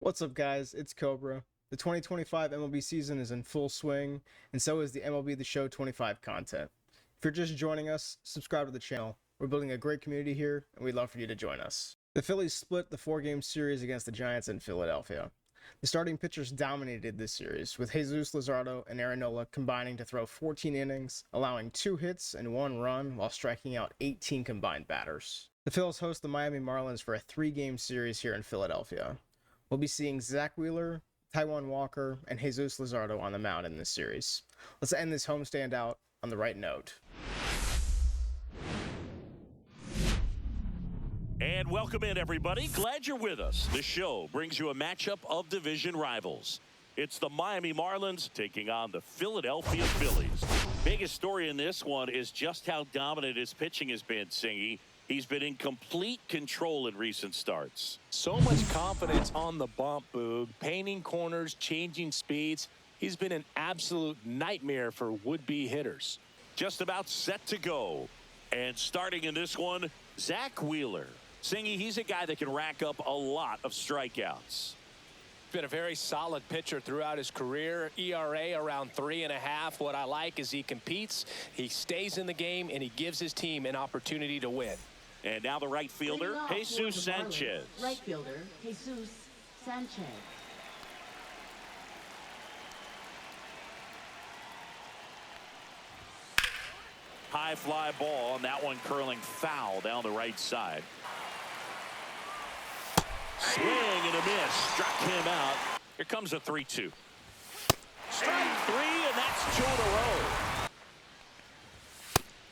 What's up, guys? It's Cobra. The 2025 MLB season is in full swing, and so is the MLB The Show 25 content. If you're just joining us, subscribe to the channel. We're building a great community here, and we'd love for you to join us. The Phillies split the 4-game series against the Giants in Philadelphia. The starting pitchers dominated this series, with Jesus Luzardo and Aaron Nola combining to throw 14 innings, allowing 2 hits and 1 run while striking out 18 combined batters. The Phillies host the Miami Marlins for a 3-game series here in Philadelphia. We'll be seeing Zach Wheeler, Taijuan Walker, and Jesus Luzardo on the mound in this series. Let's end this homestand out on the right note. And welcome in, everybody. Glad you're with us. The show brings you a matchup of division rivals. It's the Miami Marlins taking on the Philadelphia Phillies. Biggest story in this one is just how dominant his pitching has been, Singy. He's been in complete control in recent starts. So much confidence on the bump, Boog. Painting corners, changing speeds. He's been an absolute nightmare for would-be hitters. Just about set to go. And starting in this one, Zach Wheeler. Singy, he's a guy that can rack up a lot of strikeouts. Been a very solid pitcher throughout his career. ERA around 3.5. What I like is he competes, he stays in the game, and he gives his team an opportunity to win. And now the right fielder, Jesus Sanchez. Right fielder, Jesus Sanchez. High fly ball, and that one curling foul down the right side. Swing and a miss. Struck him out. Here comes a 3-2. Strike 3, and that's 2 in a row.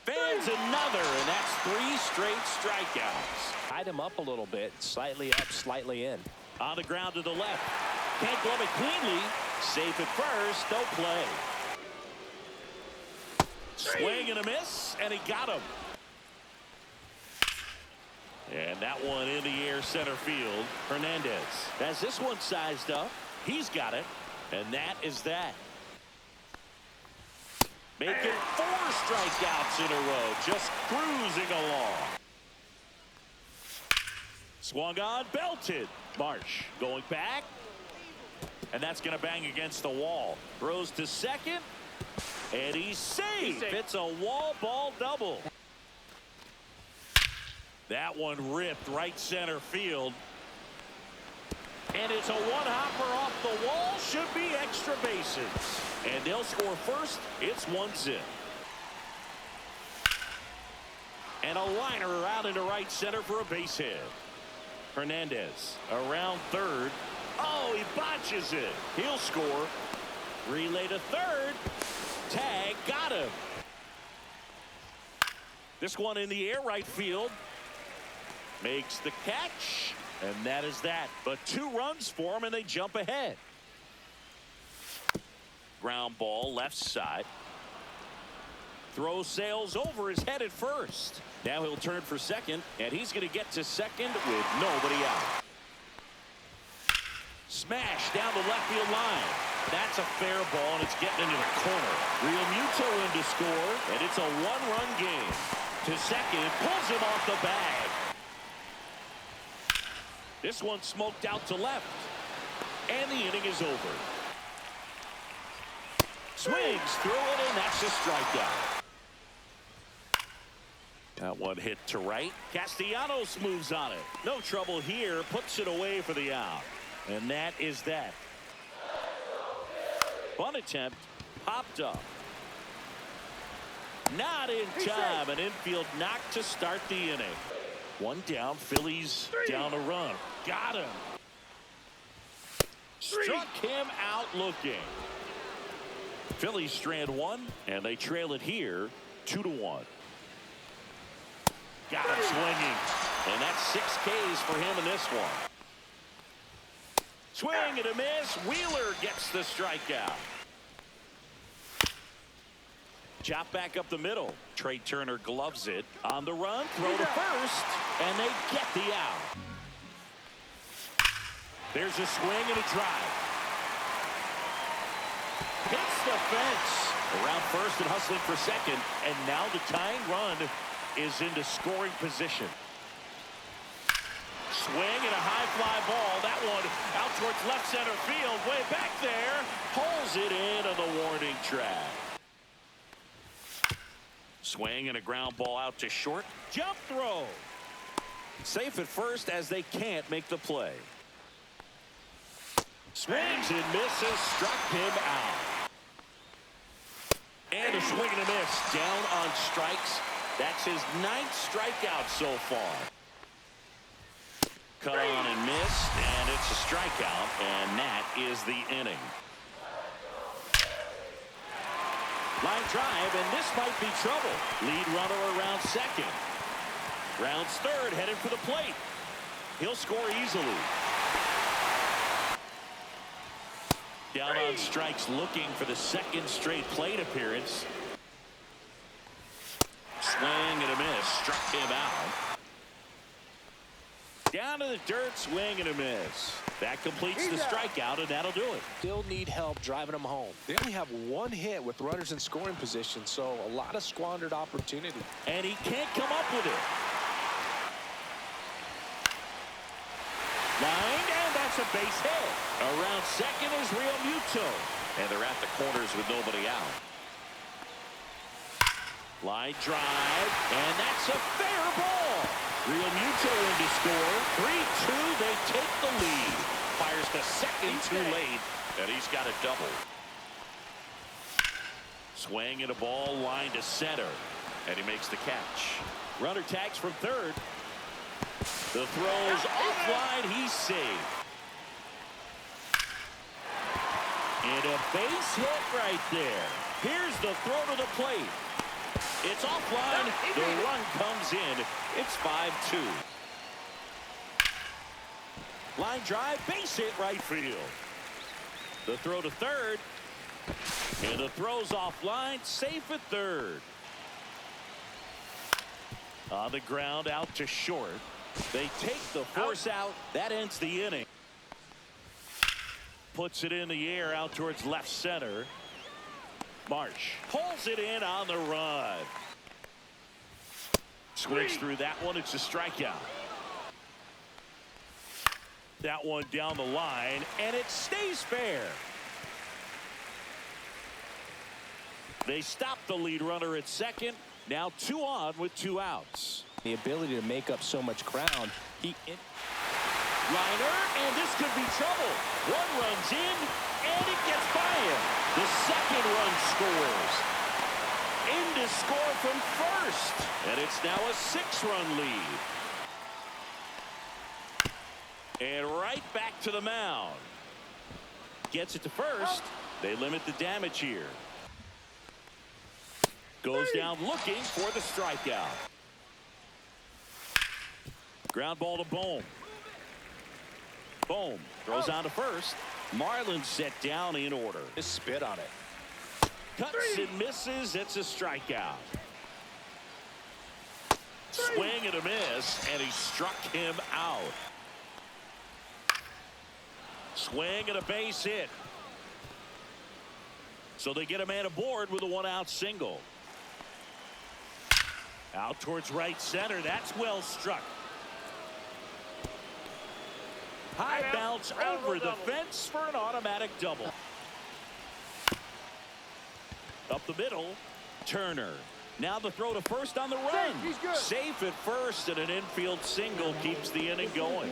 Fans another, and that's 3 straight strikeouts. Tied him up a little bit. Slightly up, slightly in. On the ground to the left. Can't glove it cleanly. Safe at first. No play. Swing and a miss, and he got him. And that one in the air center field. Hernandez has this one sized up. He's got it. And that is that. Making 4 strikeouts in a row. Just cruising along. Swung on, belted. Marsh going back. And that's going to bang against the wall. Throws to second. And he's safe. It's a wall ball double. That one ripped right center field. And it's a one-hopper off the wall. Should be extra bases. And they'll score first. It's 1-0. And a liner out into right center for a base hit. Hernandez around third. Oh, he botches it. He'll score. Relay to third. Tag, got him. This one in the air, right field. Makes the catch, and that is that. But 2 runs for him, and they jump ahead. Ground ball, left side. Throw sails over his head at first. Now he'll turn for second, and he's going to get to second with nobody out. Smash down the left field line. That's a fair ball, and it's getting into the corner. Real Muto in to score, and it's a 1-run game. To second, pulls him off the bag. This one smoked out to left, and the inning is over. Swings through it, and that's a strikeout. That one hit to right. Castellanos moves on it. No trouble here, puts it away for the out. And that is that. Bunt attempt popped up. Not in time. An infield knock to start the inning. 1 down. Phillies down a run. Got him. Struck him out looking. Phillies strand 1, and they trail it here 2-1. Got him swinging. And that's 6 Ks for him in this one. Swing and a miss. Wheeler gets the strikeout. Chop back up the middle. Trey Turner gloves it. On the run, throw to first, and they get the out. There's a swing and a drive. Hits the fence. Around first and hustling for second, and now the tying run is into scoring position. swing and a high fly ball. That one out towards left center field. Way back there. Pulls it in on the warning track. Swing and a ground ball out to short. Jump throw. Safe at first as they can't make the play. Swings and misses. Struck him out. And a swing and a miss. Down on strikes. That's his 9th strikeout so far. Cut on and missed, and it's a strikeout, and that is the inning. Line drive, and this might be trouble. Lead runner around second. Rounds third, headed for the plate. He'll score easily. Down on strikes, looking for the 2nd straight plate appearance. Swing and a miss, struck him out. Down to the dirt, swing and a miss. That completes the strikeout, and that'll do it. Still need help driving them home. They only have 1 hit with runners in scoring position, so a lot of squandered opportunity. And he can't come up with it. Line, and that's a base hit. Around second is Real Muto. And they're at the corners with nobody out. Line drive, and that's a fair ball. Real Muto in to score. 3-2, they take the lead. Fires the second too late, and he's got a double. Swing and a ball line to center, and he makes the catch. Runner tags from third. The throw's offline, he's safe. And a base hit right there. Here's the throw to the plate. It's offline. The run comes in. It's 5-2. Line drive, base hit right field. The throw to third. And the throw's offline, safe at third. On the ground, out to short. They take the force out. That ends the inning. Puts it in the air out towards left center. Marsh pulls it in on the run. Swings through that one. It's a strikeout. That one down the line, and it stays fair. They stop the lead runner at second. Now 2 on with 2 outs. The ability to make up so much ground. Liner, and this could be trouble. 1 runs in, and it gets by him. The second run scores. In to score from first, and it's now a 6-run lead. And right back to the mound. Gets it to first. They limit the damage here. Goes down looking for the strikeout. Ground ball to Bohm. Bohm throws on to first. Marlins set down in order. Just spit on it. Cuts and misses. It's a strikeout. Swing and a miss, and he struck him out. Swing and a base hit. So they get a man aboard with a 1-out single. Out towards right center. That's well struck. High bounce over the fence for an automatic double. Up the middle, Turner. Now the throw to first on the run. Safe at first, and an infield single keeps the inning going.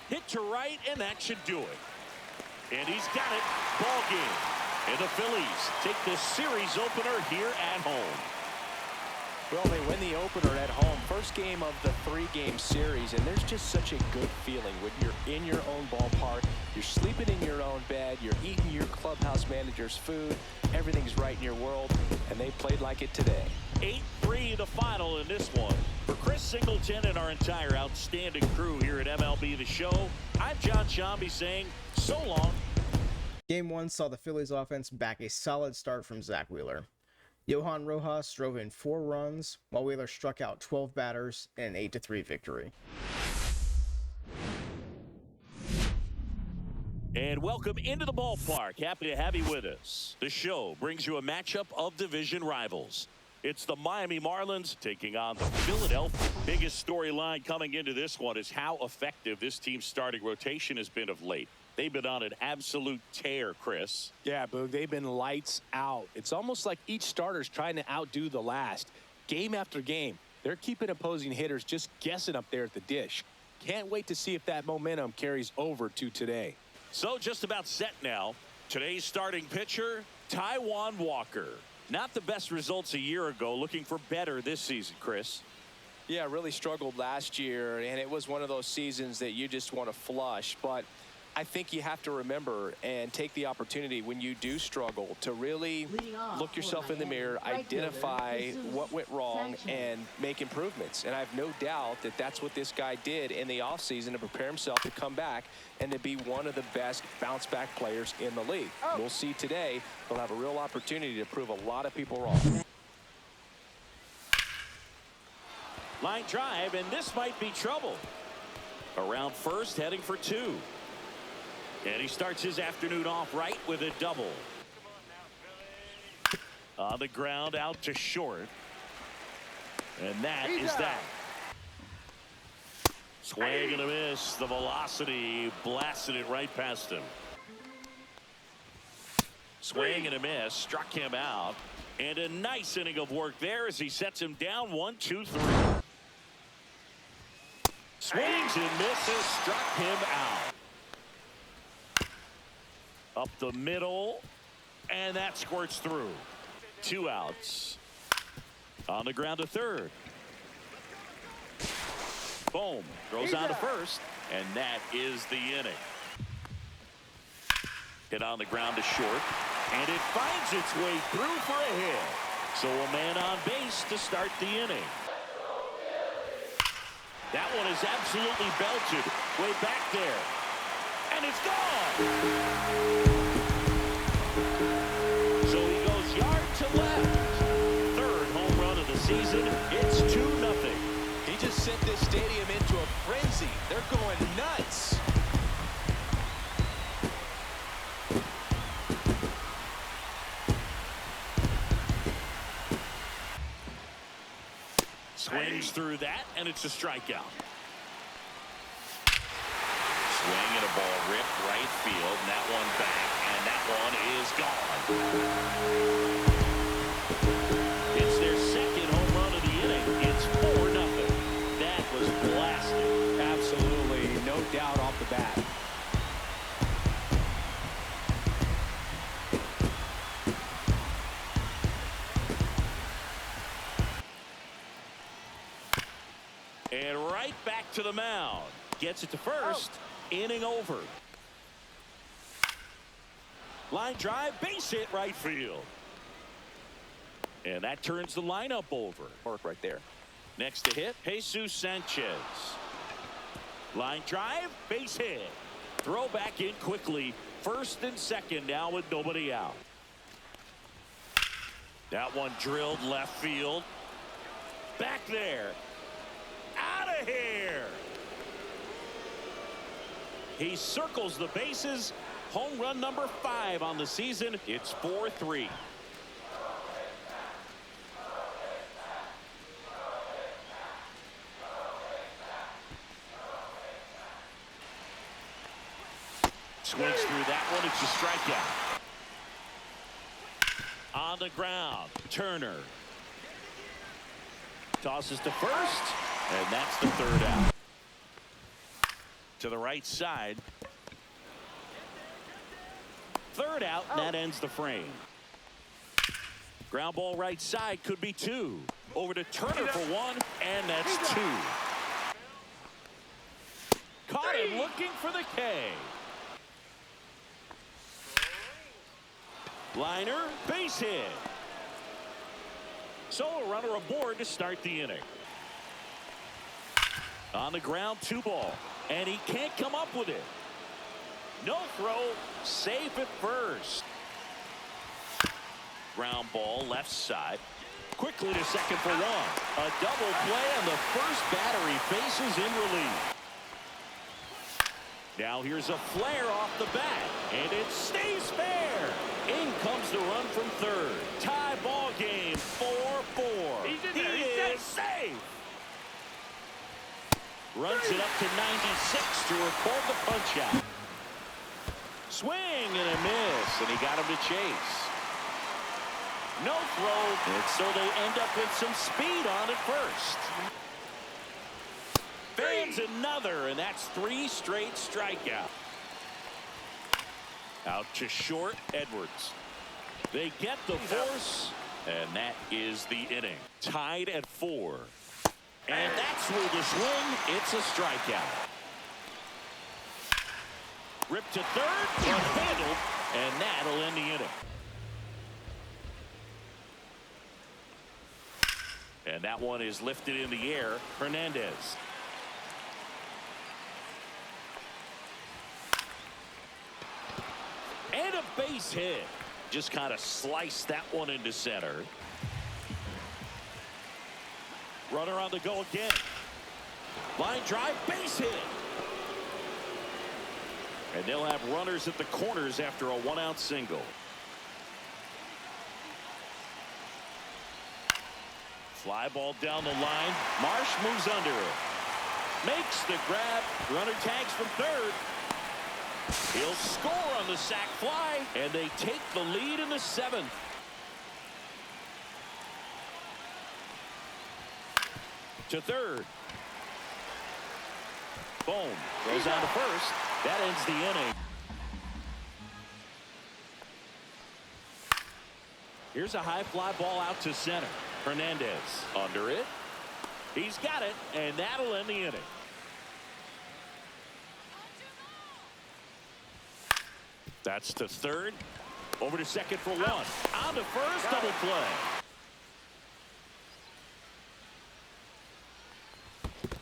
Hit to right, and that should do it. And he's got it. Ball game. And the Phillies take the series opener here at home. Well, they win the opener at home. First game of the 3-game series, and there's just such a good feeling when you're in your own ballpark, you're sleeping in your own bed, you're eating your clubhouse manager's food, everything's right in your world, and they played like it today. 8-3 the final in this one. For Chris Singleton and our entire outstanding crew here at MLB The Show, I'm John Shambi saying so long. Game 1 saw the Phillies offense back a solid start from Zach Wheeler. Johan Rojas drove in 4 runs, while Wheeler struck out 12 batters in an 8-3 victory. And welcome into the ballpark. Happy to have you with us. The show brings you a matchup of division rivals. It's the Miami Marlins taking on the Philadelphia. Biggest storyline coming into this one is how effective this team's starting rotation has been of late. They've been on an absolute tear, Chris. Yeah, Boog, they've been lights out. It's almost like each starter's trying to outdo the last. Game after game, they're keeping opposing hitters just guessing up there at the dish. Can't wait to see if that momentum carries over to today. So just about set now. Today's starting pitcher, Taijuan Walker. Not the best results a year ago, looking for better this season, Chris. Yeah, really struggled last year, and it was one of those seasons that you just want to flush. But I think you have to remember and take the opportunity when you do struggle to really look yourself in the mirror, identify what went wrong, and make improvements. And I have no doubt that that's what this guy did in the offseason to prepare himself to come back and to be one of the best bounce-back players in the league. We'll see today. He'll have a real opportunity to prove a lot of people wrong. Line drive, and this might be trouble. Around first, heading for two. And he starts his afternoon off right with a double. On the ground, out to short. And that is that. Swing and a miss. The velocity blasted it right past him. Swing and a miss. Struck him out. And a nice inning of work there as he sets him down 1, 2, 3. Swings and misses. Struck him out. Up the middle, and that squirts through. 2 outs. On the ground to third. Boom. Throws on to first, and that is the inning. Hit on the ground to short, and it finds its way through for a hit. So a man on base to start the inning. That one is absolutely belted. Way back there. And it's gone. So he goes yard to left. Third home run of the season. It's 2-0. He just sent this stadium into a frenzy. They're going nuts. Swings through that, and it's a strikeout. Swing and a ball ripped right field, and that one back, and that one is gone. It's their second home run of the inning. It's 4-0. That was blasted. Absolutely, no doubt off the bat. And right back to the mound. Gets it to first. Inning over. Line drive, base hit right field. And that turns the lineup over. Work right there. Next to hit, Jesus Sanchez. Line drive, base hit. Throw back in quickly. First and second now with nobody out. That one drilled left field. Back there. Out of here. He circles the bases. Home run number 5 on the season. It's 4-3. Swings through that one. It's a strikeout. On the ground, Turner. Tosses to first, and that's the third out. To the right side. Third out, and that ends the frame. Ground ball right side, could be 2. Over to Turner for 1, and that's 2. Caught him looking for the K. Liner, base hit. So a runner aboard to start the inning. On the ground, 2 ball. And he can't come up with it. No throw, safe at first. Ground ball, left side. Quickly to second for 1. A double play, and the first batter he faces in relief. Now here's a flare off the bat, and it stays fair. In comes the run from third. Tie ball game, 4-4. He's in He there. is safe. Runs it up to 96 to record the punch out. Swing and a miss, and he got him to chase. No throw, and so they end up with some speed on at first. Fans another, and that's 3 straight strikeouts. Out to short, Edwards. They get the force, and that is the inning. Tied at 4. And that's where the swing, it's a strikeout. Ripped to third, unhandled, and that'll end the inning. And that one is lifted in the air. Hernandez. And a base hit. Just kind of sliced that one into center. Runner on the go again. Line drive, base hit. And they'll have runners at the corners after a 1-out single. Fly ball down the line. Marsh moves under it. Makes the grab. Runner tags from third. He'll score on the sac fly, and they take the lead in the 7th. To third. Boom. Goes on to first. That ends the inning. Here's a high fly ball out to center. Hernandez under it. He's got it, and that'll end the inning. That's to third. Over to second for 1. On to first, double play.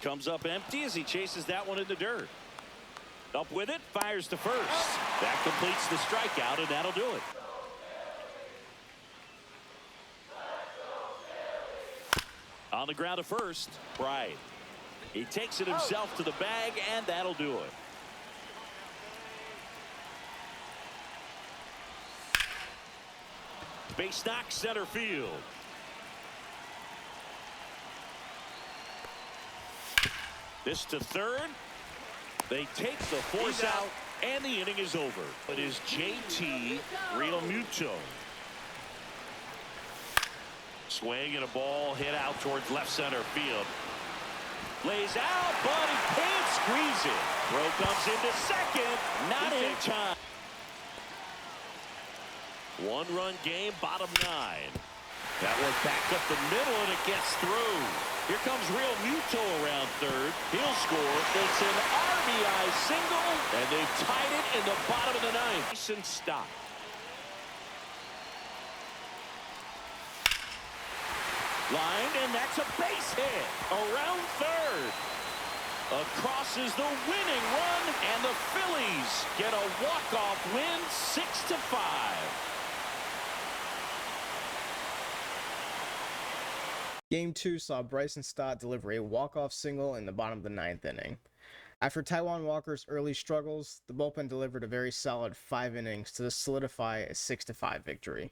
Comes up empty as he chases that one in the dirt. Up with it, fires to first. That completes the strikeout, and that'll do it. On the ground to first, Pride. He takes it himself to the bag, and that'll do it. Base knock, center field. This to third. They take the force out, and the inning is over. It is JT Realmuto. Swing and a ball hit out towards left center field. Lays out, but he can't squeeze it. Throw comes into second. Not in time. 1-run game, bottom 9. That one back up the middle, and it gets through. Here comes Realmuto around third. He'll score. It's an RBI single, and they've tied it in the bottom of the 9th. Decent stop. Line, and that's a base hit. Around third. Across is the winning run, and the Phillies get a walk-off win, 6-5. Game 2 saw Bryson Stott deliver a walk-off single in the bottom of the 9th inning. After Taijuan Walker's early struggles, the bullpen delivered a very solid 5 innings to solidify a 6-5 victory.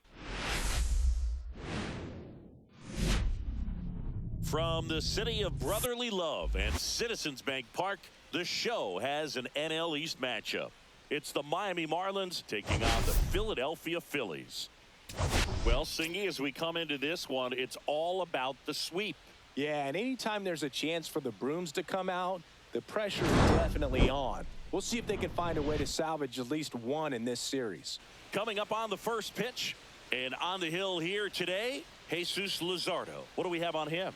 From the city of brotherly love and Citizens Bank Park, the show has an NL East matchup. It's the Miami Marlins taking on the Philadelphia Phillies. Well, Singy, as we come into this one, it's all about the sweep. Yeah, and anytime there's a chance for the brooms to come out, the pressure is definitely on. We'll see if they can find a way to salvage at least one in this series. Coming up on the first pitch, and on the hill here today, Jesus Luzardo. What do we have on him?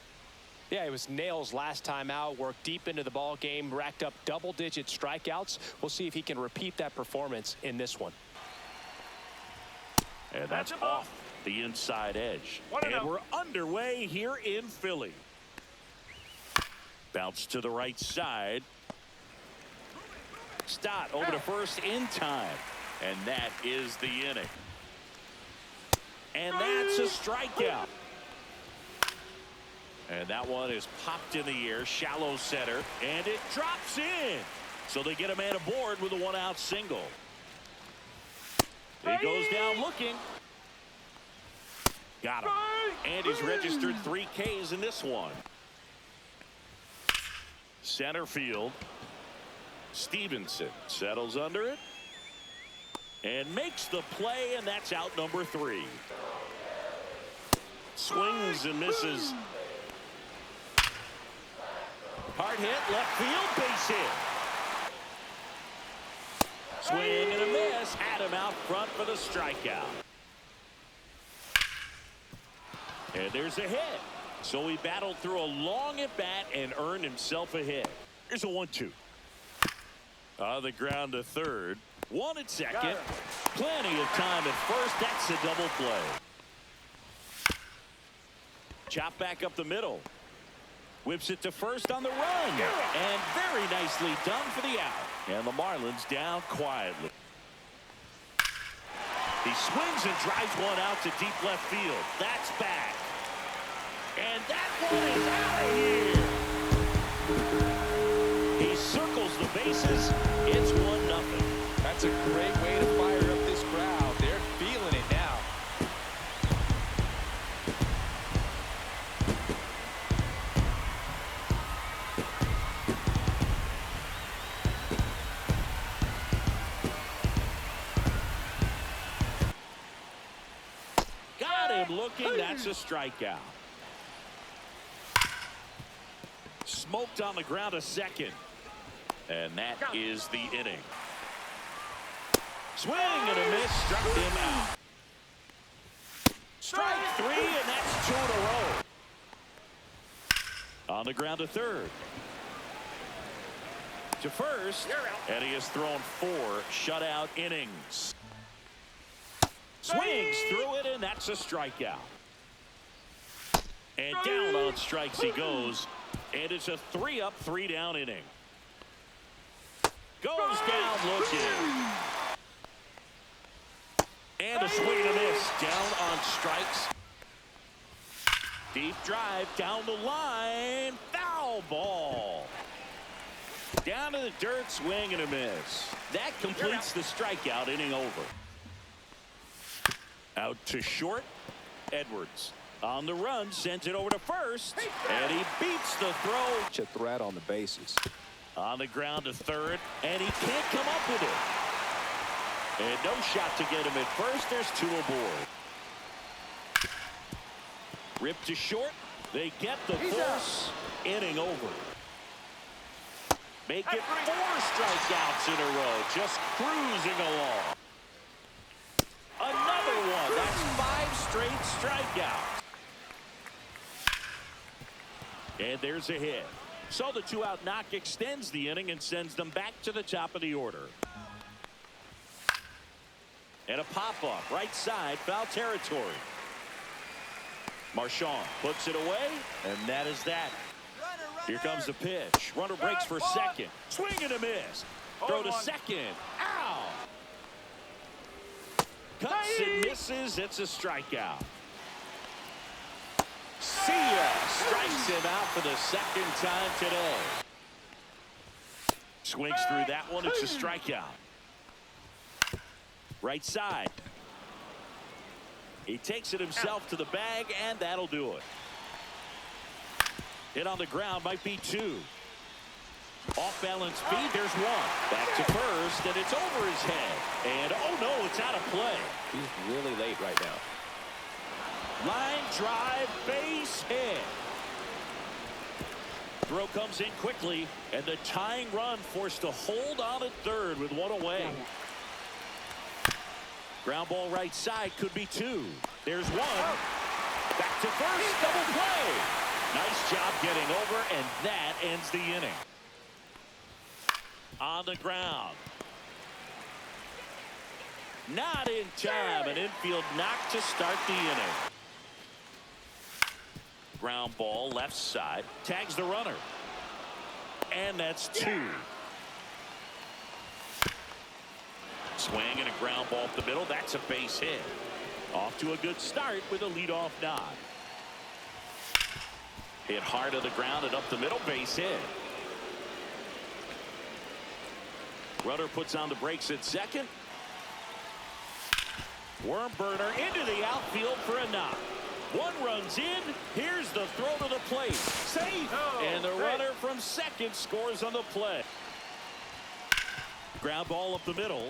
Yeah, it was nails last time out, worked deep into the ball game, racked up double-digit strikeouts. We'll see if he can repeat that performance in this one. And that's off the inside edge. And we're underway here in Philly. Bounce to the right side. Stott over to first in time. And that is the inning. And that's a strikeout. And that one is popped in the air, shallow center, and it drops in. So they get a man aboard with a one-out single. He goes down looking. Got him. And he's registered 3 Ks in this one. Center field. Stevenson settles under it and makes the play, and that's out number 3. Swings and misses. Hard hit, left field, base hit. Swing and a miss. Had him out front for the strikeout. And there's a hit. So he battled through a long at bat and earned himself a hit. Here's a 1-2. On the ground to third. 1 at second. Plenty of time at first. That's a double play. Chop back up the middle. Whips it to first on the run. And very nicely done for the out. And the Marlins down quietly. He swings and drives one out to deep left field. That's back. And that one is out of here. He circles the bases. It's 1-0. That's a great way to fire up this crowd. They're feeling it now. Got him looking. That's a strikeout. Smoked on the ground a second. And that is the inning. Swing and a miss. Struck him out. Strike 3, and that's 2 in a row. On the ground to third. To first. And he has thrown 4 shutout innings. Swings through it, and that's a strikeout. And down on strikes he goes. And it's a 3-up, 3-down inning. Goes down looking. And a swing and a miss. Down on strikes. Deep drive down the line. Foul ball. Down to the dirt, swing and a miss. That completes the strikeout, inning over. Out to short. Edwards on the run, sends it over to first, and he beats the throw. A threat on the bases. On the ground to third, and he can't come up with it. And no shot to get him at first. There's 2 aboard. Ripped to short. They get the force. Inning over. Make it 4 strikeouts in a row. Just cruising along. Another one. That's 5 straight strikeouts. And there's a hit. So the 2-out knock extends the inning and sends them back to the top of the order. And a pop-up right side, foul territory. Marchand puts it away, and that is that. Here comes the pitch. Runner breaks for second. Swing and a miss. Throw to second. Ow! Cuts and misses. It's a strikeout. See ya. Strikes him out for the second time today. Swings through that one. It's a strikeout. Right side. He takes it himself to the bag, and that'll do it. Hit on the ground might be 2. Off balance feed. There's 1. Back to first, and it's over his head. And oh no, it's out of play. He's really late right now. Line drive, base hit. Throw comes in quickly, and the tying run forced to hold on at third with 1 away. Ground ball right side, could be 2. There's 1. Back to first, double play. Nice job getting over, and that ends the inning. On the ground. Not in time. An infield knock to start the inning. Ground ball left side. Tags the runner. And that's 2. Swing and a ground ball up the middle. That's a base hit. Off to a good start with a leadoff nod. Hit hard to the ground and up the middle, base hit. Runner puts on the brakes at second. Worm burner into the outfield for a knock. One runs in. Here's the throw to the plate. Safe. And the runner from second scores on the play. Ground ball up the middle.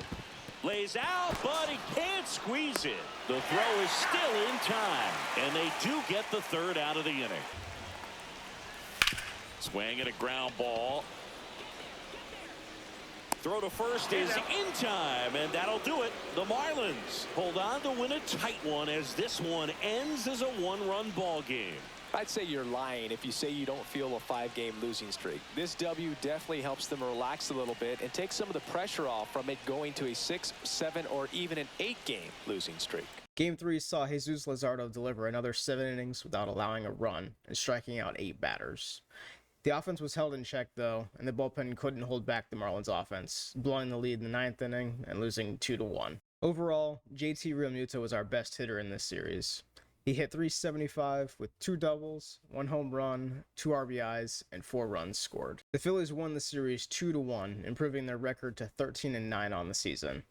Lays out, but he can't squeeze it. The throw is still in time. And they do get the third out of the inning. Swing and a ground ball. Throw to first is in time, and that'll do it. The Marlins hold on to win a tight one as this one ends as a one-run ball game. I'd say you're lying if you say you don't feel a 5-game losing streak. This W definitely helps them relax a little bit and take some of the pressure off from it going to a 6, 7, or even an 8-game losing streak. Game 3 saw Jesus Luzardo deliver another 7 innings without allowing a run and striking out 8 batters. The offense was held in check, though, and the bullpen couldn't hold back the Marlins offense, blowing the lead in the 9th inning and losing 2-1. Overall, JT Realmuto was our best hitter in this series. He hit .375 with 2 doubles, 1 home run, 2 RBIs, and 4 runs scored. The Phillies won the series 2-1, improving their record to 13-9 on the season.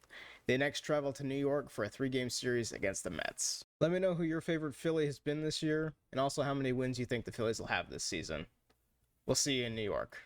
They next travel to New York for a 3-game series against the Mets. Let me know who your favorite Philly has been this year, and also how many wins you think the Phillies will have this season. We'll see you in New York.